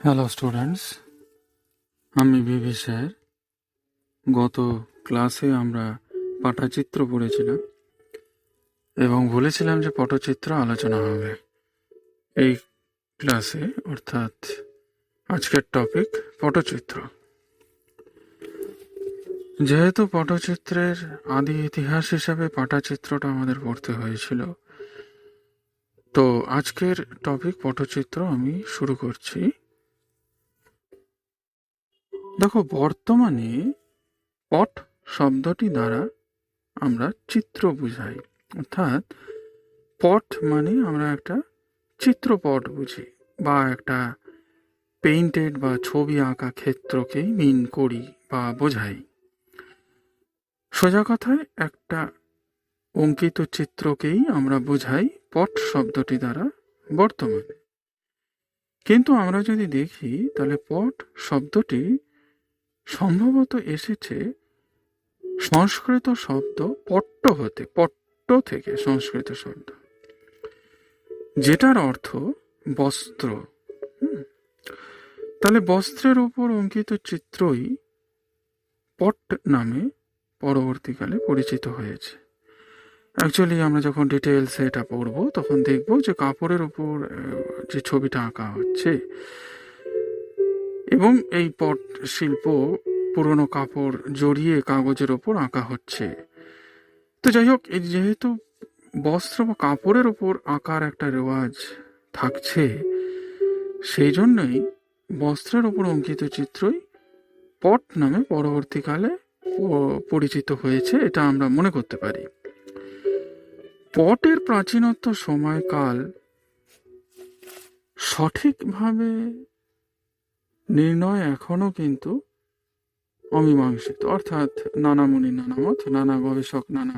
Hello students, আমি বিবি sir. গত ক্লাসে আমরা পটচিত্র পড়েছিলাম এবং বলেছিলাম যে পটচিত্র আলোচনা হবে এই ক্লাসে, অর্থাৎ আজকের টপিক পটচিত্র। যেহেতু পটচিত্রের আদি ইতিহাস হিসাবে পটচিত্রটা আমাদের পড়তে হয়েছিল, তো আজকের টপিক পটচিত্র আমি শুরু করছি। দেখো, বর্তমানে পট শব্দটি দ্বারা আমরা চিত্র বুঝাই, অর্থাৎ পট মানে আমরা একটা চিত্রপট বুঝি বা একটা পেইন্টেড বা ছবি আঁকা ক্ষেত্রকেই মিন করি বা বোঝাই। সোজা কথায় একটা অঙ্কিত চিত্রকেই আমরা বোঝাই পট শব্দটি দ্বারা বর্তমানে। কিন্তু আমরা যদি দেখি তাহলে পট শব্দটি সম্ভবত এসেছে সংস্কৃত শব্দ পট্ট হতে, পট্ট থেকে সংস্কৃত শব্দ, যেটার অর্থ বস্ত্র। তাহলে বস্ত্রের ওপর অঙ্কিত চিত্রই পট নামে পরবর্তীকালে পরিচিত হয়েছে। অ্যাকচুয়ালি আমরা যখন ডিটেলসে এটা পড়ব তখন দেখব যে কাপড়ের ওপর যে ছবিটা আঁকা হচ্ছে, এবং এই পট শিল্প পুরনো কাপড় জড়িয়ে কাগজের ওপর আঁকা হচ্ছে। তো যাই হোক, যেহেতু বস্ত্র বা কাপড়ের ওপর আঁকার একটা রেওয়াজ থাকছে, সেই জন্যই বস্ত্রের ওপর অঙ্কিত চিত্রই পট নামে পরবর্তীকালে পরিচিত হয়েছে, এটা আমরা মনে করতে পারি। পটের প্রাচীনত্ব সময়কাল সঠিকভাবে নির্ণয় এখনো কিন্তু অমীমাংসিত, অর্থাৎ নানা মুনি নানা মত, নানা গবেষক নানা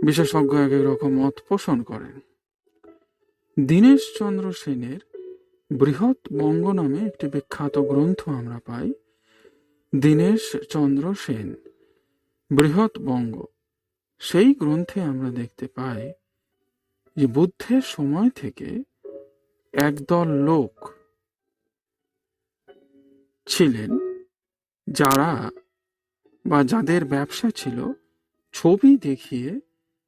বিশেষজ্ঞ এক এক রকম মত পোষণ করেন। দীনেশ চন্দ্র সেনের বৃহৎ বঙ্গ নামে একটি বিখ্যাত গ্রন্থ আমরা পাই। দীনেশ চন্দ্র সেন বৃহৎ বঙ্গ, সেই গ্রন্থে আমরা দেখতে পাই যে বুদ্ধের সময় থেকে একদল লোক ছিলেন যারা বা যাদের ব্যবসা ছিল ছবি দেখিয়ে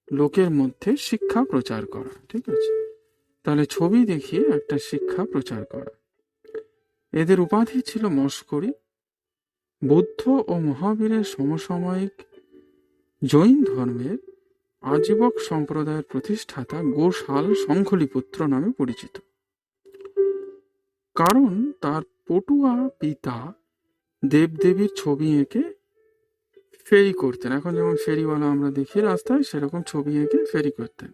লোকের মধ্যে শিক্ষা প্রচার করা। ঠিক আছে, তাহলে ছবি দেখিয়ে একটা শিক্ষা প্রচার করা। এদের উপাধি ছিল মস্করি। বুদ্ধ ও মহাবীরের সমসাময়িক জৈন ধর্মের আজীবক সম্প্রদায়ের প্রতিষ্ঠাতা গোশাল সংখলিপুত্র নামে পরিচিত, কারণ তার পটুয়া পিতা দেবদেবীর ছবি এঁকে ফেরি করতেন। এখন যেমন ফেরিওয়ালা আমরা দেখি রাস্তায়, সেরকম ছবি এঁকে ফেরি করতেন।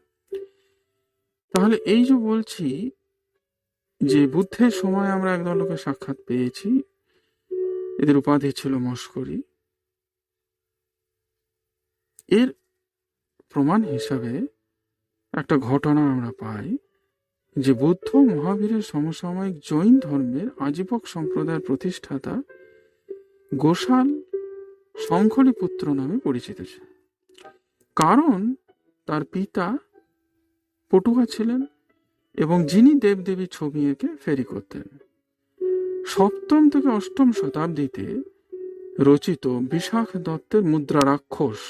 তাহলে এই যে বলছি যে বুদ্ধের সময় আমরা একদল লোকের সাক্ষাৎ পেয়েছি, এদের উপাধি ছিল মস্করি। এর প্রমাণ হিসাবে একটা ঘটনা আমরা পাই যে বুদ্ধ মহাবীরের সমসাময়িক জৈন ধর্মের আজীবক সম্প্রদায়ের প্রতিষ্ঠাতা গোশাল সংখলিপুত্র নামে পরিচিত ছিল, কারণ তার পিতা পটুয়া ছিলেন এবং যিনি দেবদেবীর ছবি এঁকে ফেরি করতেন। সপ্তম থেকে অষ্টম শতাব্দীতে রচিত বিশাখ দত্তের মুদ্রা রাক্ষস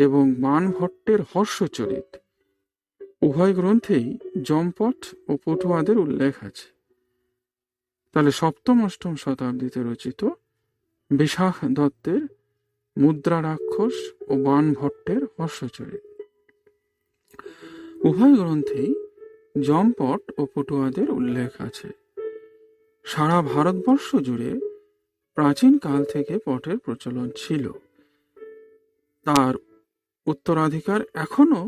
এবং বাণভট্টের হর্ষচরিত উভয় গ্রন্থেই জম্পট ও পটুয়াদের উল্লেখ আছে। তাহলে সপ্তম অষ্টম শতাব্দীতে রচিত বিশাখ দত্তের মুদ্রা রাক্ষস ও বাণভট্টের হর্ষচরিত উভয় গ্রন্থেই জম্পট ও পটুয়াদের উল্লেখ আছে। সারা ভারতবর্ষ জুড়ে প্রাচীন কাল থেকে পটের প্রচলন ছিল। তার উত্তরাধিকার এখনো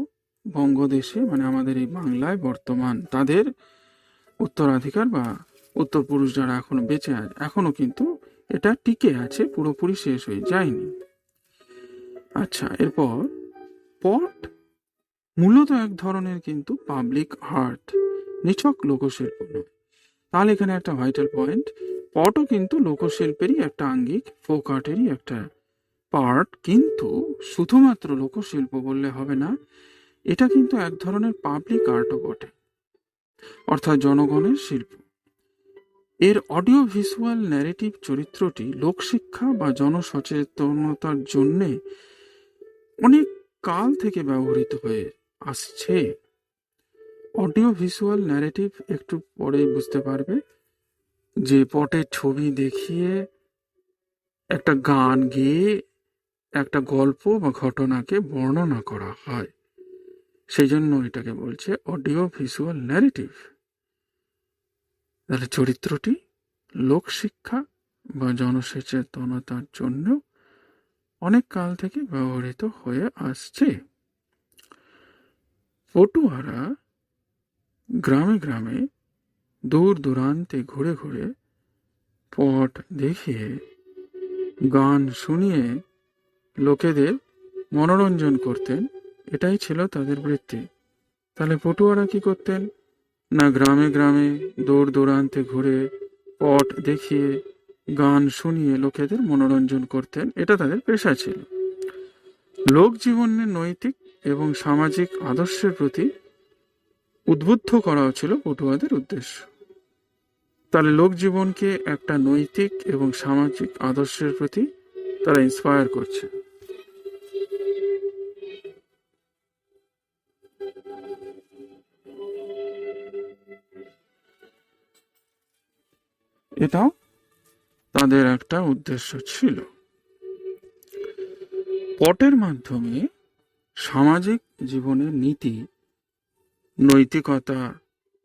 বঙ্গদেশে, মানে আমাদের এই বাংলায় বর্তমান, তাদের উত্তরাধিকার বা উত্তরপুরুষ যারা এখনো বেঁচে আছে, এখনো কিন্তু এটা টিকে আছে, পুরোপুরি শেষ হয়ে যায়নি। আচ্ছা, এরপর পট মূলত এক ধরনের কিন্তু পাবলিক আর্ট, নিছক লোকশিল্প নয়। তাহলে এখানে একটা ভাইটাল পয়েন্ট, পটও কিন্তু লোকশিল্পেরই একটা আঙ্গিক, ফোক আর্টেরই একটা পার্ট, কিন্তু শুধুমাত্র লোকশিল্প বললে হবে না, এটা কিন্তু এক ধরনের পাবলিক আর্টও বটে। অর্থাৎ জনগণের শিল্প। এর অডিও ভিজুয়াল ন্যারেটিভ চরিত্রটি লোকশিক্ষা বা জনসচেতনতার জন্যে অনেক কাল থেকে ব্যবহৃত হয়ে আসছে। অডিও ভিজুয়াল ন্যারেটিভ একটু পরেই বুঝতে পারবে, যে পটের ছবি দেখিয়ে একটা গান গেয়ে একটা গল্প বা ঘটনাকে বর্ণনা করা হয়, সেই জন্য এটাকে বলছে অডিও ভিজুয়াল ন্যারেটিভ। তাহলে চরিত্রটি লোকশিক্ষা বা জনসচেতনতার জন্য অনেক কাল থেকে ব্যবহৃত হয়ে আসছে। পটুয়ারা গ্রামে গ্রামে দূর দূরান্তে ঘুরে ঘুরে পট দেখিয়ে গান শুনিয়ে লোকেদের মনোরঞ্জন করতেন, এটাই ছিল তাদের বৃত্তি। তাহলে পটুয়ারা কি করতেন না, গ্রামে গ্রামে দূর দূরান্তে ঘুরে পট দেখিয়ে গান শুনিয়ে লোকেদের মনোরঞ্জন করতেন, এটা তাদের পেশা ছিল। লোক জীবনের নৈতিক এবং সামাজিক আদর্শের প্রতি উদ্বুদ্ধ করা ছিল পটুয়াদের উদ্দেশ্য। তাহলে লোক জীবনকে একটা নৈতিক এবং সামাজিক আদর্শের প্রতি তারা ইন্সপায়ার করছে। এটাও তাদের একটা উদ্দেশ্য ছিল। পটের মাধ্যমে সামাজিক জীবনের নীতি, নৈতিকতা,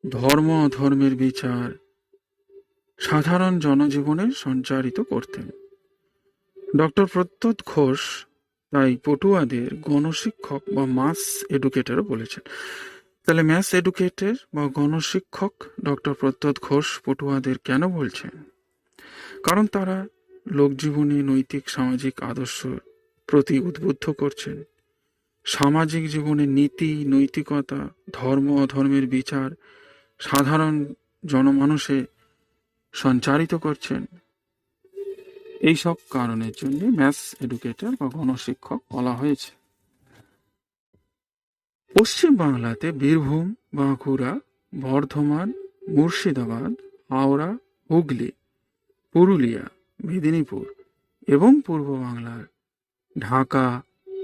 ধর্ম অধর্মের বিচার সাধারণ জনজীবনে সঞ্চারিত করতেন। ডক্টর প্রত্যুৎ ঘোষ তাই পটুয়াদের গণশিক্ষক বা মাস এডুকেটরও বলেছেন। তাহলে ম্যাস এডুকেটর বা গণশিক্ষক ডক্টর প্রত্যুৎ ঘোষ পটুয়াদের কেন বলছেন? কারণ তারা লোকজীবনে নৈতিক সামাজিক আদর্শ প্রতি উদ্বুদ্ধ করছেন, সামাজিক জীবনে নীতি, নৈতিকতা, ধর্ম অধর্মের বিচার সাধারণ জনমানুষে সঞ্চারিত করছেন। এইসব কারণের জন্য ম্যাস এডুকেটর বা গণশিক্ষক বলা হয়েছে। পশ্চিম বাংলাতে বীরভূম, বাঁকুড়া, বর্ধমান, মুর্শিদাবাদ, হাওড়া, হুগলি, পুরুলিয়া, মেদিনীপুর এবং পূর্ব বাংলার ঢাকা,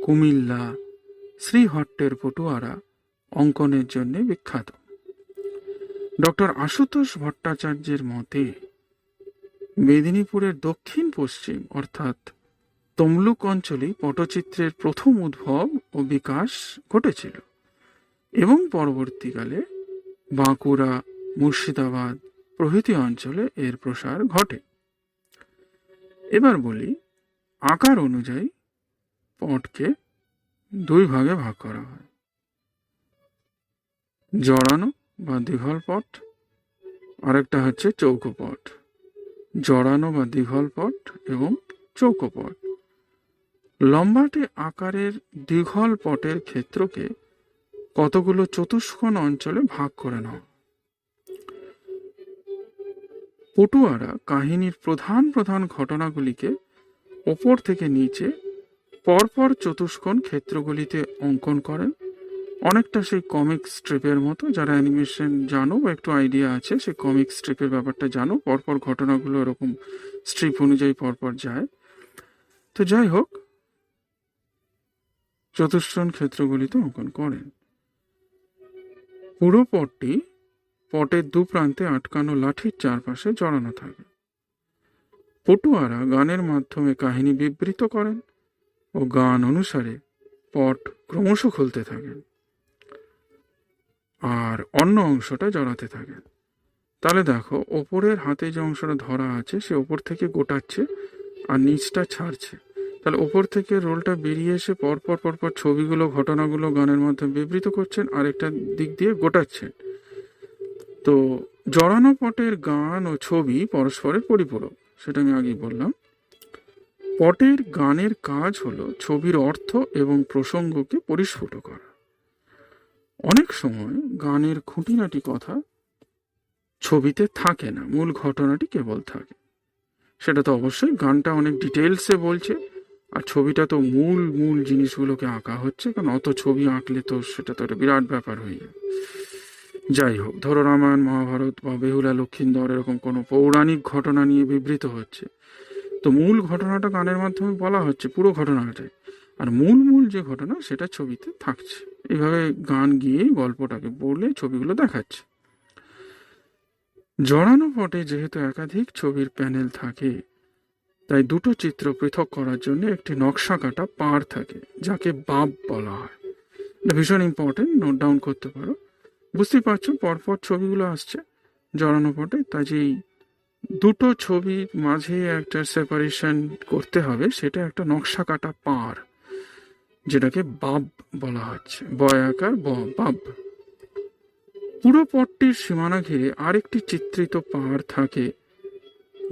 কুমিল্লা, শ্রীহট্টের পটুয়ারা অঙ্কনের জন্য বিখ্যাত। ডক্টর আশুতোষ ভট্টাচার্যের মতে মেদিনীপুরের দক্ষিণ পশ্চিম অর্থাৎ তমলুক অঞ্চলে পটচিত্রের প্রথম উদ্ভব ও বিকাশ ঘটেছিল এবং পরবর্তীকালে বাঁকুড়া, মুর্শিদাবাদ প্রভৃতি অঞ্চলে এর প্রসার ঘটে। এবার বলি, আকার অনুযায়ী পটকে দুই ভাগে ভাগ করা হয়: জড়ানো বা দীঘল পট, আরেকটা হচ্ছে চৌকো পট। জড়ানো বা দীঘল পট এবং চৌকো পট। লম্বাটে আকারের দীঘল পটের ক্ষেত্রকে কতগুলো চতুষ্কোণ অঞ্চলে ভাগ করে নেওয়া। পটুয়ারা কাহিনীর প্রধান প্রধান ঘটনাগুলিকে ওপর থেকে নিচে পরপর চতুষ্কোণ ক্ষেত্রগুলিতে অঙ্কন করেন, অনেকটা সেই কমিক স্ট্রিপের মতো। যারা অ্যানিমেশন জানো বা একটু আইডিয়া আছে, সেই কমিক স্ট্রিপের ব্যাপারটা জানো, পরপর ঘটনাগুলো এরকম স্ট্রিপ অনুযায়ী পরপর যায়। তো যাই হোক, চতুষ্কোণ ক্ষেত্রগুলিতে অঙ্কন করেন। পুরো পটটি পটের দু প্রান্তে আটকানো লাঠির চারপাশে জড়ানো থাকে। পটুয়ারা গানের মাধ্যমে কাহিনী বিবৃত করেন ও গান অনুসারে পট ক্রমশ খুলতে থাকেন আর অন্য অংশটা জড়াতে থাকেন। তাহলে দেখো, ওপরের হাতে যে অংশটা ধরা আছে সে ওপর থেকে গোটাচ্ছে আর নিচটা ছাড়ছে। তাহলে ওপর থেকে রোলটা বেরিয়ে এসে পরপর পরপর ছবিগুলো, ঘটনাগুলো গানের মাধ্যমে বিবৃত করছেন, আরেকটা দিক দিয়ে গোটাচ্ছেন। তো জড়ানো পটের গান ও ছবি পরস্পরের পরিপূরক, সেটা আমি আগেই বললাম। পটের গানের কাজ হলো ছবির অর্থ এবং প্রসঙ্গকে পরিস্ফুট করা। অনেক সময় গানের খুঁটিনাটি কথা ছবিতে থাকে না, মূল ঘটনাটি কেবল থাকে। সেটা তো অবশ্যই, গানটা অনেক ডিটেলসে বলছে আর ছবিটা তো মূল মূল জিনিসগুলোকে আঁকা হচ্ছে, কারণ অত ছবি আঁকলে তো সেটা তো একটা বিরাট ব্যাপার হয়ে যায়। যাই হোক, ধরো রামায়ণ মহাভারত বা বেহুলা লক্ষিন্দর এরকম কোনো পৌরাণিক ঘটনা নিয়ে বিবৃত হচ্ছে, তো মূল ঘটনাটা গানের মাধ্যমে বলা হচ্ছে পুরো ঘটনাটাই, আর মূল মূল যে ঘটনা সেটা ছবিতে থাকছে। এইভাবে গান গিয়েই গল্পটাকে বলে ছবিগুলো দেখাচ্ছে। জড়ানো পটে যেহেতু একাধিক ছবির প্যানেল থাকে, তাই দুটো চিত্র পৃথক করার জন্য একটি নকশা কাটা পাড় থাকে, যাকে বাব বলা হয়। এটা ভীষণ ইম্পর্টেন্ট, নোট ডাউন করতে পারো। বুঝতেই পারছো পরপর ছবিগুলো আসছে জড়ানো পটে, তাই যেই দুটো ছবির মাঝে একটা সেপারেশন করতে হবে, সেটা একটা নকশা কাটা পাড়, যেটাকে বাব বলা হচ্ছে, বয়াকার বাব। পুরো পটটির সীমানা ঘিরে আরেকটি চিত্রিত পাড় থাকে,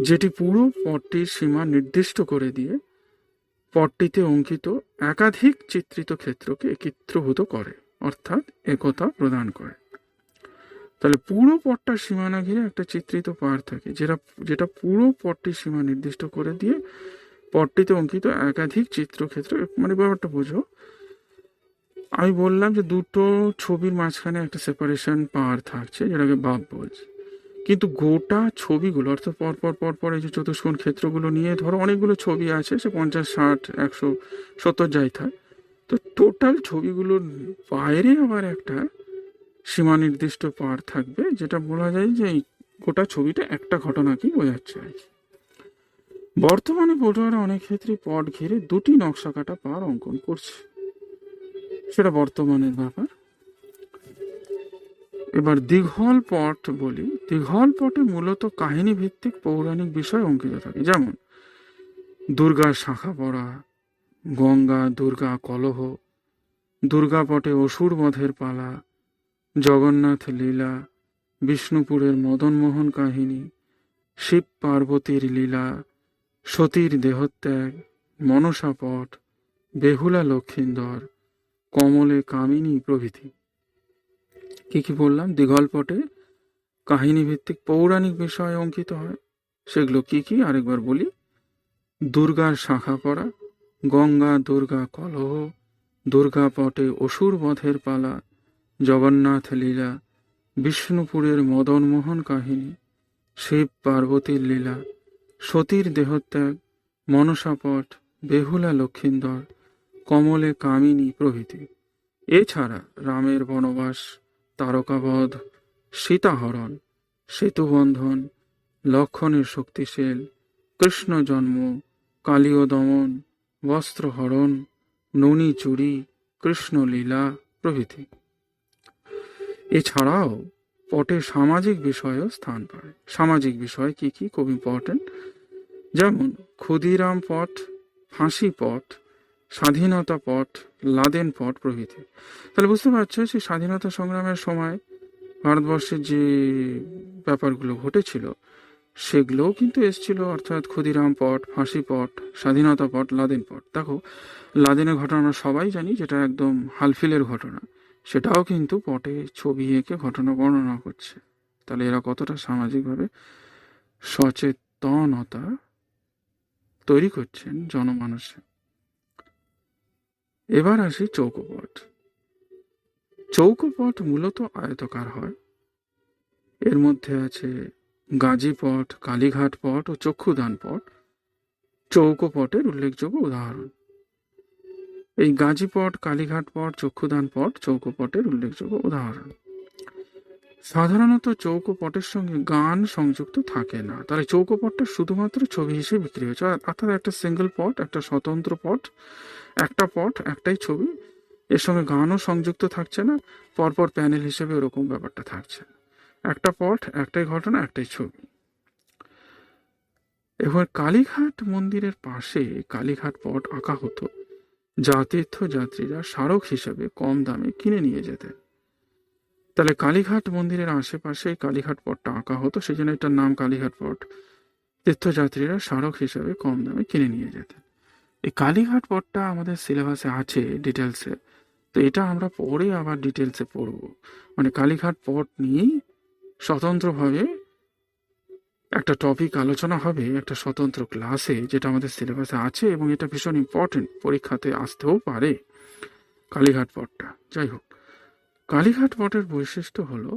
যেটি পুরো পটটির সীমা নির্দিষ্ট করে দিয়ে পটটিতে অঙ্কিত একাধিক চিত্রিত ক্ষেত্রকে একত্রীভূত করে, অর্থাৎ একতা প্রদান করে। তাহলে পুরো পটটার সীমানা ঘিরে একটা চিত্রিত পাড় থাকে, যেটা পুরো পটটির সীমা নির্দিষ্ট করে দিয়ে পটটিতে অঙ্কিত একাধিক চিত্রক্ষেত্র, মানে ব্যাপারটা বোঝো। আমি বললাম যে দুটো ছবির মাঝখানে একটা সেপারেশন পাড় থাকছে, যেটাকে বাব বলছে, কিন্তু গোটা ছবিগুলো অর্থাৎ পরপর পরপর এই যে চতুষ্কোণ ক্ষেত্রগুলো নিয়ে ধরো অনেকগুলো ছবি আছে, সে 50, 60, 100, 70 যাই থাক, তো টোটাল ছবিগুলোর বাইরে আবার একটা সীমা নির্দিষ্ট পাড় থাকবে, যেটা বলা যায় যে এই গোটা ছবিটা একটা ঘটনাকেই বোঝাচ্ছে আর কি। বর্তমানে পটুয়ারা অনেক ক্ষেত্রে পট ঘিরে দুটি নকশা কাটা পাড় অঙ্কন করছে, সেটা বর্তমানের ব্যাপার। এবার দীঘল পট বলি। দীঘল পটে মূলত কাহিনী ভিত্তিক পৌরাণিক বিষয় অঙ্কিত থাকে, যেমন দুর্গার শাখা পড়া, গঙ্গা দুর্গা কলহ, দুর্গা পটে অসুর বধের পালা, জগন্নাথ লীলা, বিষ্ণুপুরের মদনমোহন কাহিনী, শিব পার্বতীর লীলা, সতীর দেহত্যাগ, মনসা পট, বেহুলা লক্ষিন্দর, কমলে কামিনী প্রভৃতি। কি কি বললাম? দীঘল পটে কাহিনী ভিত্তিক পৌরাণিক বিষয় অঙ্কিত হয়, সেগুলো কি কি আরেকবার বলি। দুর্গার শাখা পড়া, গঙ্গা দুর্গা কলহ, দুর্গা পটে অসুর বধের পালা, জগন্নাথ লীলা, বিষ্ণুপুরের মদনমোহন কাহিনী, শিব পার্বতীর লীলা, সতীর দেহত্যাগ, মনসাপট, বেহুলা লক্ষিন্দর, কমলে কামিনী প্রভৃতি। এছাড়া রামের বনবাস, তারকাবধ, সীতাহরণ, সেতুবন্ধন, লক্ষণের শক্তিশীল, কৃষ্ণ জন্ম, কালীয় দমন, বস্ত্রহরণ, ননী চুরি, কৃষ্ণলীলা প্রভৃতি। এছাড়াও পটে সামাজিক বিষয়ও স্থান পায়। সামাজিক বিষয় কি কি খুব ইম্পর্টেন্ট, যেমন ক্ষুদিরাম পট, ফাঁসি পট, স্বাধীনতা পট, লাদেন পট প্রভৃতি। তাহলে বুঝতে পারছো যে স্বাধীনতা সংগ্রামের সময় ভারতবর্ষের যে ব্যাপারগুলো ঘটেছিল সেগুলোও কিন্তু এসছিল, অর্থাৎ ক্ষুদিরাম পট, ফাঁসি পট, স্বাধীনতা পট, লাদেন পট। দেখো, লাদেনের ঘটনা সবাই জানি, যেটা একদম হালফিলের ঘটনা, সেটাও কিন্তু পটে ছবি এঁকে ঘটনা বর্ণনা করছে। তাহলে এরা কতটা সামাজিকভাবে সচেতনতা তৈরি করছেন জনমানসে। এবার আসি চৌকোপট। চৌকোপট মূলত আয়তকার হয়। এর মধ্যে আছে গাজীপট, কালীঘাট পট ও চক্ষুদান পট চৌকোপটের উল্লেখযোগ্য উদাহরণ। এই গাজীপট, কালীঘাট পট, চক্ষুদান পট চৌকোপটের উল্লেখযোগ্য উদাহরণ। সাধারণত চৌকোপটের সঙ্গে গান সংযুক্ত থাকে না, তাহলে চৌকোপটটা শুধুমাত্র ছবি হিসেবে বিক্রি হয়েছে, অর্থাৎ একটা সিঙ্গেল পট, একটা স্বতন্ত্র পট, একটা পট, একটাই ছবি, এর সঙ্গে গানও সংযুক্ত থাকছে না, পরপর প্যানেল হিসেবে ওরকম ব্যাপারটা থাকছে না, একটা পট, একটাই ঘটনা, একটাই ছবি। এবার কালীঘাট মন্দিরের পাশে কালীঘাট পট আঁকা হতো, যা তীর্থযাত্রীরা স্মারক হিসেবে কম দামে কিনে নিয়ে যেতেন। তাহলে কালীঘাট মন্দিরের আশেপাশে কালীঘাট পটটা আঁকা হতো, সেই জন্য এটার নাম কালীঘাট পট। তীর্থযাত্রীরা স্মারক হিসেবে কম দামে কিনে নিয়ে যেতেন। এই কালীঘাট পটটা আমাদের সিলেবাসে আছে ডিটেলসে, তো এটা আমরা পরে আবার ডিটেলসে পড়ব। মানে কালীঘাট পট নিয়েই স্বতন্ত্রভাবে একটা টপিক আলোচনা হবে একটা স্বতন্ত্র ক্লাসে, যেটা আমাদের সিলেবাসে আছে, এবং এটা ভীষণ ইম্পর্টেন্ট, পরীক্ষাতে আসতেও পারে কালীঘাট পটটা। যাই হোক, কালীঘাট পটের বৈশিষ্ট্য হলো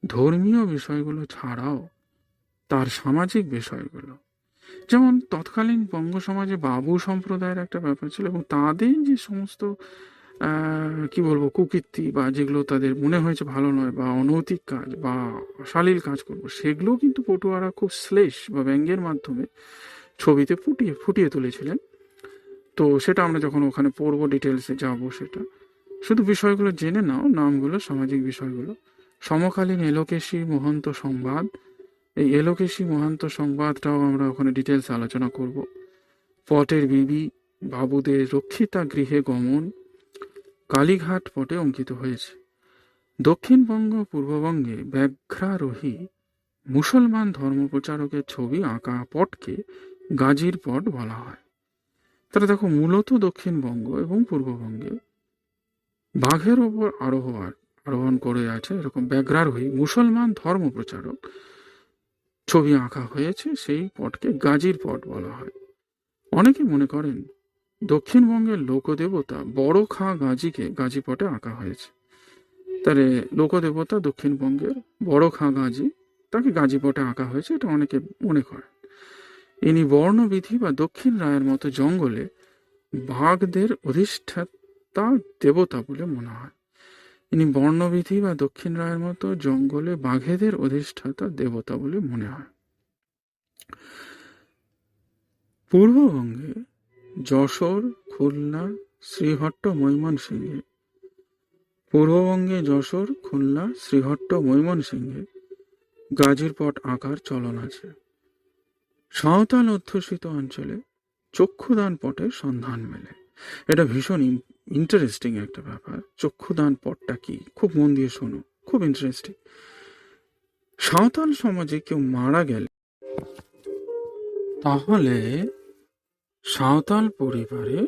ধর্মীয় বিষয়গুলো ছাড়াও তার সামাজিক বিষয়গুলো, যেমন তৎকালীন বঙ্গ সমাজে বাবু সম্প্রদায়ের একটা ব্যাপার ছিল এবং তাদের যে সমস্ত কি বলবো কুকীর্তি বা যেগুলো তাদের মনে হয়েছে ভালো নয় বা অনৈতিক কাজ বা অশালীল কাজ করবো, সেগুলোও কিন্তু পটুয়ারা খুব শ্লেষ বা ব্যঙ্গের মাধ্যমে ছবিতে ফুটিয়ে ফুটিয়ে তুলেছিলেন। তো সেটা আমরা যখন ওখানে পড়বো ডিটেলসে যাব, সেটা শুধু বিষয়গুলো জেনে নাও, নামগুলো, সামাজিক বিষয়গুলো। সমকালীন এলোকেশী মহন্ত সংবাদ, এই এলোকেশী মহান্ত সংবাদটাও আমরা ওখানে ডিটেলস আলোচনা করব। পটের বিবি, বাবুদের রক্ষিতা গৃহে গমন কালীঘাট পটে অঙ্কিত হয়েছে। দক্ষিণবঙ্গ পূর্ববঙ্গে ব্যাঘ্রারোহী মুসলমান ধর্মপ্রচারকের ছবি আঁকা পটকে গাজীর পট বলা হয়। তাহলে দেখো, মূলত দক্ষিণবঙ্গ এবং পূর্ববঙ্গে বাঘের ওপর আরোহণ করে আছে এরকম ব্যাঘ্রারোহী মুসলমান ধর্মপ্রচারক ছবি আঁকা হয়েছে, সেই পটকে গাজীর পট বলা হয়। অনেকে মনে করেন দক্ষিণবঙ্গের লোকদেবতা বড় খাঁ গাজীকে গাজী পটে আঁকা হয়েছে। তাহলে লোকদেবতা দক্ষিণবঙ্গের বড় খাঁ গাজী, তাকে গাজী পটে আঁকা হয়েছে, এটা অনেকে মনে করেন। ইনি বর্ণবিধি বা দক্ষিণ রায়ের মতো জঙ্গলে বাঘদের অধিষ্ঠাতা দেবতা বলে মনে হয়। ইনি বর্ণবিধি বা দক্ষিণ রায়ের মতো জঙ্গলে বাঘেদের অধিষ্ঠাতা দেবতা বলে মনে হয়। পূর্ববঙ্গে যশোর, খুলনা, শ্রীহট্ট, ময়মনসিংহে গাজীর পট আঁকার চলন আছে। সাঁওতাল অধ্যুষিত অঞ্চলে চক্ষুদান পটের সন্ধান মেলে। এটা ভীষণ ইন্টারেস্টিং একটা ব্যাপার। চক্ষুদান পটটা কি, খুব মন দিয়ে শোনো, খুব ইন্টারেস্টিং। সাঁওতাল সমাজে কেউ মারা গেলে, তাহলে সাঁওতাল পরিবারে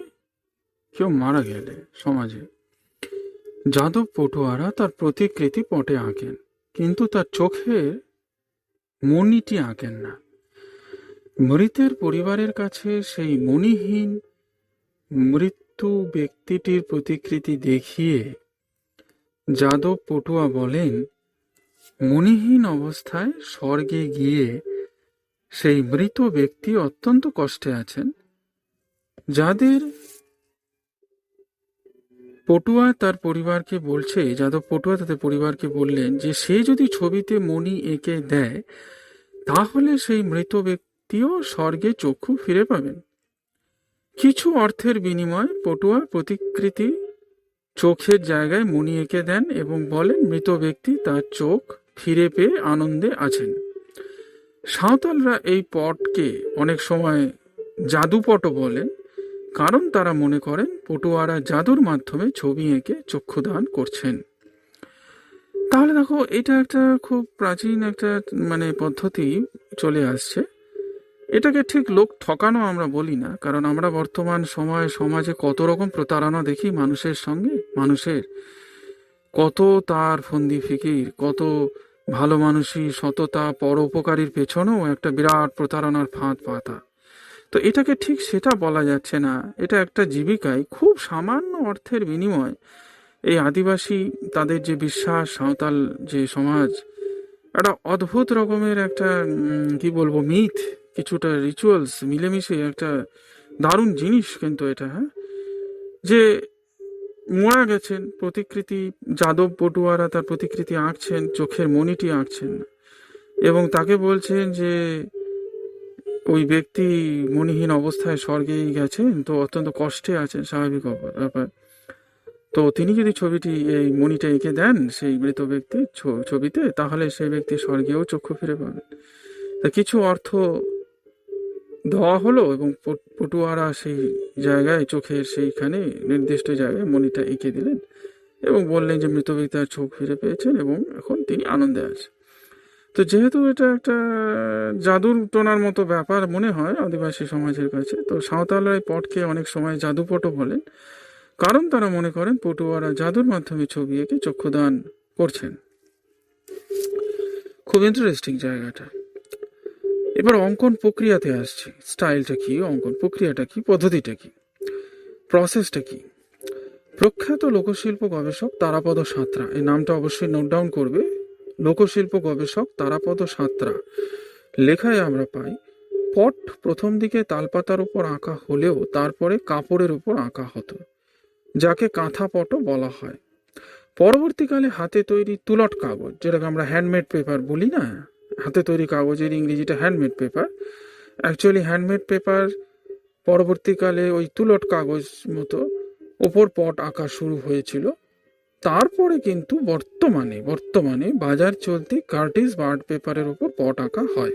কেউ মারা গেলে সমাজে যাদব পটুয়ারা তার প্রতিকৃতি পটে আঁকেন, কিন্তু তার চোখের মণিটি আঁকেন না। মৃতের পরিবারের কাছে সেই মণিহীন মৃত্যু ব্যক্তিটির প্রতিকৃতি দেখিয়ে যাদব পটুয়া বলেন, মণিহীন অবস্থায় স্বর্গে গিয়ে সেই মৃত ব্যক্তি অত্যন্ত কষ্টে আছেন। যাদব পটুয়া তাদের পরিবারকে বললেন যে সে যদি ছবিতে মণি এঁকে দেয়, তাহলে সেই মৃত ব্যক্তিও স্বর্গে চক্ষু ফিরে পাবেন। কিছু অর্থের বিনিময়ে পটুয়া প্রতিকৃতি চোখের জায়গায় মণি এঁকে দেন এবং বলেন মৃত ব্যক্তি তার চোখ ফিরে পেয়ে আনন্দে আছেন। সাঁওতালরা এই পটকে অনেক সময় জাদুপটও বলেন, কারণ তারা মনে করেন পটুয়ারা জাদুর মাধ্যমে ছবি এঁকে চক্ষুদান করছেন। তাহলে দেখো, এটা একটা খুব প্রাচীন একটা পদ্ধতি চলে আসছে। এটাকে ঠিক লোক ঠকানো আমরা বলি না, কারণ আমরা বর্তমান সমাজে কত রকম প্রতারণা দেখি মানুষের সঙ্গে। মানুষের কত তার ফন্দি ফিকির, কত ভালো মানুষই সততা পরোপকারীর পেছনেও একটা বিরাট প্রতারণার ফাঁদ পাতা। তো এটাকে ঠিক সেটা বলা যাচ্ছে না। এটা একটা জীবিকায় খুব সামান্য অর্থের বিনিময় এই আদিবাসী তাদের যে বিশ্বাস, সাঁওতাল যে সমাজ, একটা অদ্ভুত রকমের একটা কি বলবো মিথ, কিছুটা রিচুয়ালস মিলেমিশে একটা দারুণ জিনিস কিন্তু এটা। হ্যাঁ, যে মারা গেছেন প্রতিকৃতি, যাদব পটুয়ারা তার প্রতিকৃতি আঁকছেন, চোখের মণিটি আঁকছেন না, এবং তাকে বলছেন যে ওই ব্যক্তি মণিহীন অবস্থায় স্বর্গে গেছেন, তো অত্যন্ত কষ্টে আছেন, স্বাভাবিক ব্যাপার। তো তিনি যদি এই মণিটা এঁকে দেন সেই মৃত ব্যক্তির ছবিতে, তাহলে সেই ব্যক্তি স্বর্গেও চক্ষু ফিরে পাবেন। তা কিছু অর্থ দেওয়া হলো এবং পটুয়ারা সেই জায়গায় চোখের সেইখানে নির্দিষ্ট জায়গায় মণিটা এঁকে দিলেন এবং বললেন যে মৃত ব্যক্তি তার চোখ ফিরে পেয়েছেন এবং এখন তিনি আনন্দে আছেন। তো যেহেতু এটা একটা জাদুর টোনার মতো ব্যাপার মনে হয় আদিবাসী সমাজের কাছে, তো সাঁওতালরা এই পটকে অনেক সময় জাদুপটও বলেন, কারণ তারা মনে করেন পটুয়ারা জাদুর মাধ্যমে ছবি এঁকে চক্ষুদান করছেন। খুব ইন্টারেস্টিং জায়গাটা। এবার অঙ্কন প্রক্রিয়াতে আসছে। স্টাইলটা কি, অঙ্কন প্রক্রিয়াটা কি, পদ্ধতিটা কি, প্রসেসটা কি। প্রখ্যাত লোকশিল্প গবেষক তারাপদ সাঁতরা, এই নামটা অবশ্যই নোট ডাউন করবে, লোকশিল্প গবেষক তারাপদ সাঁতরা লেখায় আমরা পাই, পট প্রথম দিকে তালপাতার উপর আঁকা হলেও তারপরে কাপড়ের উপর আঁকা হতো, যাকে কাঁথা পটও বলা হয়। পরবর্তীকালে হাতে তৈরি তুলট কাগজ, যেটাকে আমরা হ্যান্ডমেড পেপার বলি না, হাতে তৈরি কাগজের ইংরেজিটা handmade paper, actually handmade paper পরবর্তীকালে ওই তুলট কাগজ মতো ওপর পট আঁকা শুরু হয়েছিল। তারপরে কিন্তু বর্তমানে বাজার চলতি কার্টিস বার্ড পেপারের ওপর পট আঁকা হয়।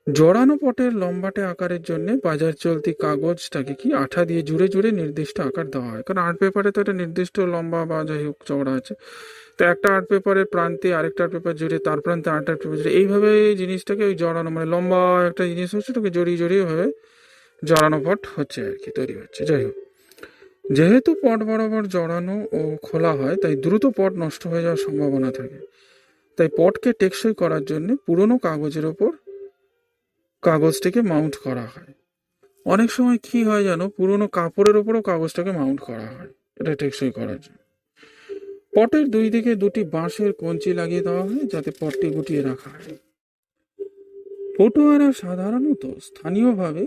জড়ানো পটের লম্বাটে আকারের জন্য বাজার চলতি কাগজটাকে কি আঠা দিয়ে জুড়ে জুড়ে নির্দিষ্ট আকার দেওয়া হয়, কারণ আর্ট পেপারে তো একটা নির্দিষ্ট লম্বা বা যাই হোক চওড়া আছে, তো একটা আর্ট পেপারের প্রান্তে আরেকটা আর্ট পেপার জুড়ে, তার প্রান্তে আরেকটা আর্ট পেপার জুড়ে, এইভাবে জিনিসটাকে ওই জড়ানো, মানে লম্বা একটা জিনিস হচ্ছে, ওটাকে জড়িয়ে জড়িয়ে ভাবে জড়ানো পট হচ্ছে আর কি, তৈরি হচ্ছে। যাই হোক, যেহেতু পট বরাবর জড়ানো ও খোলা হয় তাই দ্রুত পট নষ্ট হয়ে যাওয়ার সম্ভাবনা থাকে। তাই পটকে টেকসই করার জন্য পুরনো কাগজের ওপর কাগজটিকে মাউন্ট করা হয়। অনেক সময় কি হয় জানো, পুরনো কাপড়ের ওপরও কাগজটাকে মাউন্ট করা হয়, এটা টেকসই করার জন্য। পটের দুই দিকে দুটি বাঁশের কঞ্চি লাগিয়ে দেওয়া হয় যাতে পটটি গুটিয়ে রাখা হয়। পটুয়ারা সাধারণত স্থানীয়ভাবে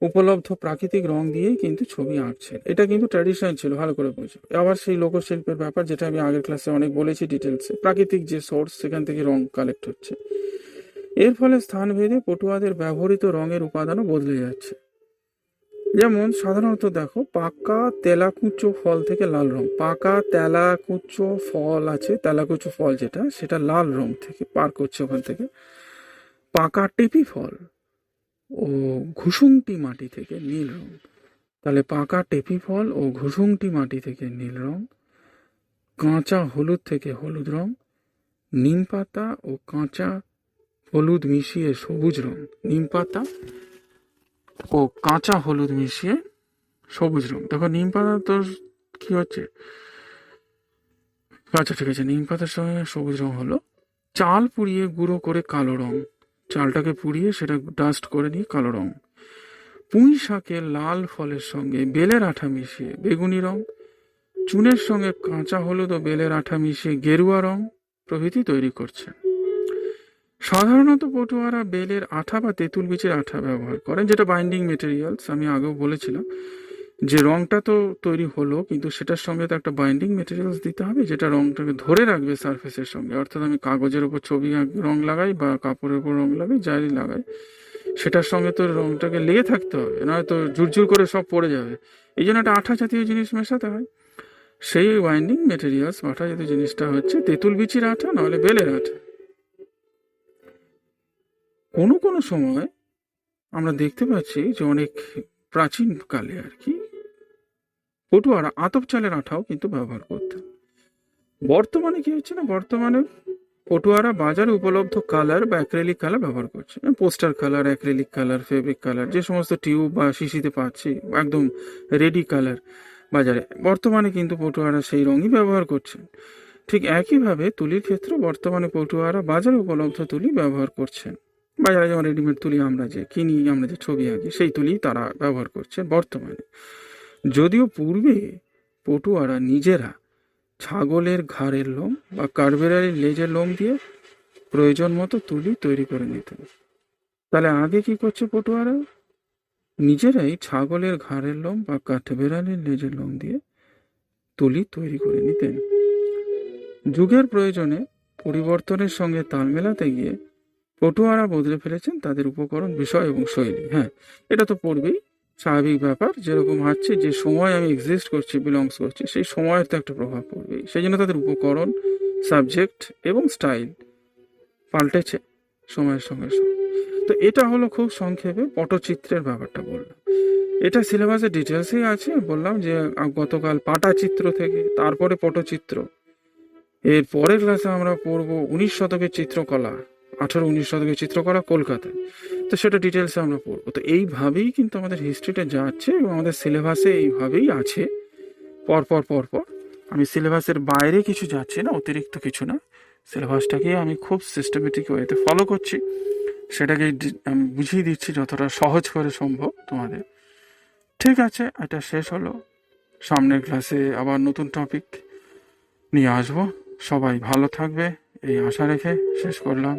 উপলব্ধ প্রাকৃতিক রং দিয়েই কিন্তু ছবি আঁকছেন। এটা কিন্তু ট্র্যাডিশন ছিল, ভালো করে বুঝো। আবার সেই লোকশিল্পের ব্যাপার, যেটা আমি আগের ক্লাসে অনেক বলেছি ডিটেলসে, প্রাকৃতিক যে সোর্স সেখান থেকে রং কালেক্ট হচ্ছে। এর ফলে স্থানভেদে পটুয়াদের ব্যবহৃত রঙের উপাদানও বদলে যাচ্ছে। যেমন সাধারণত দেখো, পাকা তেলাকুচো ফল থেকে লাল রং, পাকা তেলাকুচো ফল আছে, তেলাকুচো ফল যেটা, সেটা লাল রং থেকে পার করছে ওখান থেকে। পাকা টেপি ফল ও ঘুসুংটি মাটি থেকে নীল রং, তাহলে পাকা টেপি ফল ও ঘুসুংটি মাটি থেকে নীল রং। কাঁচা হলুদ থেকে হলুদ রং, নিম পাতা ও কাঁচা হলুদ মিশিয়ে সবুজ রং, নিম পাতা ও কাঁচা হলুদ মিশিয়ে সবুজ রং। দেখো নিম পাতা তো কি হচ্ছে, আচ্ছা ঠিক আছে, নিম পাতার সঙ্গে সবুজ রং হলো। চাল পুড়িয়ে গুঁড়ো করে কালো রং, চালটাকে পুড়িয়ে সেটা ডাস্ট করে নিয়ে কালো রং। পুঁই শাকের লাল ফলের সঙ্গে বেলের আঠা মিশিয়ে বেগুনি রং, চুনের সঙ্গে কাঁচা হলুদ ও বেলের আঠা মিশিয়ে গেরুয়া রং প্রভৃতি তৈরি করছে। সাধারণত পটুয়ারা বেলের আঠা বা তেঁতুল বীজের আঠা ব্যবহার করেন, যেটা বাইন্ডিং মেটেরিয়ালস। আমি আগেও বলেছিলাম যে রংটা তো তৈরি হলো, কিন্তু সেটার সঙ্গে তো একটা বাইন্ডিং মেটেরিয়ালস দিতে হবে, যেটা রংটাকে ধরে রাখবে সারফেসের সঙ্গে। অর্থাৎ আমি কাগজের ওপর ছবি রং লাগাই বা কাপড়ের ওপর রং লাগাই, যাই লাগাই, সেটার সঙ্গে তো রংটাকে লেগে থাকতে হবে, নয়তো ঝুরঝুর করে সব পড়ে যাবে। এই জন্য একটা আঠা জাতীয় জিনিস মেশাতে হয়। সেই বাইন্ডিং মেটেরিয়ালস আঠা জাতীয় জিনিসটা হচ্ছে তেঁতুল বীজের আঠা, নাহলে বেলের আঠা। কোনো কোনো সময় আমরা দেখতে পাচ্ছি যে অনেক প্রাচীনকালে আর কি পটুয়ারা আতপ চালের আঠাও কিন্তু ব্যবহার করতেন। বর্তমানে কি হচ্ছে না, বর্তমানে পটুয়ারা বাজারে উপলব্ধ কালার বা অ্যাক্রেলিক কালার ব্যবহার করছে। Poster colour, acrylic colour, fabric colour, যে সমস্ত টিউব বা শিশিতে পাচ্ছি একদম রেডি কালার বাজারে, বর্তমানে কিন্তু পটুয়ারা সেই রঙই ব্যবহার করছেন। ঠিক একইভাবে তুলির ক্ষেত্রে বর্তমানে পটুয়ারা বাজারে উপলব্ধ তুলি ব্যবহার করছেন। বাজারে যেমন রেডিমেড তুলি আমরা যে কিনি, আমরা যে ছবি আঁকি, সেই তুলি তারা ব্যবহার করছে বর্তমানে। যদিও পূর্বে পটুয়ারা নিজেরা ছাগলের ঘাড়ের লোম বা কাঠবিড়ালির লেজের লোম দিয়ে প্রয়োজন মতো তুলি তৈরি করে নিতেন। তাহলে আগে কি করছে পটুয়ারা, নিজেরাই ছাগলের ঘাড়ের লোম বা কাঠবিড়ালির লেজের লোম দিয়ে তুলি তৈরি করে নিতেন। যুগের প্রয়োজনে পরিবর্তনের সঙ্গে তাল মেলাতে গিয়ে পটুয়ারা বদলে ফেলেছেন তাদের উপকরণ, বিষয় এবং শৈলী। হ্যাঁ, এটা তো পড়বেই, স্বাভাবিক ব্যাপার। যেরকম হচ্ছে যে সময় আমি এক্সিস্ট করছি, বিলংস করছি, সেই সময়ের তো একটা প্রভাব পড়বেই। সেই জন্য তাদের উপকরণ, সাবজেক্ট এবং স্টাইল পাল্টেছে সময়ের সঙ্গে সঙ্গে। তো এটা হলো খুব সংক্ষেপে পটচিত্রের ব্যাপারটা বললাম। এটা সিলেবাসের ডিটেলসেই আছে, বললাম যে গতকাল পাটাচিত্র থেকে, তারপরে পটচিত্র। এর পরের ক্লাসে আমরা পড়বো 19 শতকের চিত্রকলা, 18-19 শতকের চিত্রকলা কলকাতায়। তো সেটা ডিটেলসে আমরা পড়বো। তো এইভাবেই কিন্তু আমাদের হিস্ট্রিটা যাচ্ছে এবং আমাদের সিলেবাসে এইভাবেই আছে, পরপর পরপর। আমি সিলেবাসের বাইরে কিছু যাচ্ছি না, অতিরিক্ত কিছু না, সিলেবাসটাকে আমি খুব সিস্টেমেটিক ওয়েতে ফলো করছি, সেটাকে আমি বুঝিয়ে দিচ্ছি যতটা সহজ করে সম্ভব তোমাদের। ঠিক আছে, এটা শেষ হলো। সামনের ক্লাসে আবার নতুন টপিক নিয়ে আসবো। সবাই ভালো থাকবে এই আশা রেখে শেষ করলাম।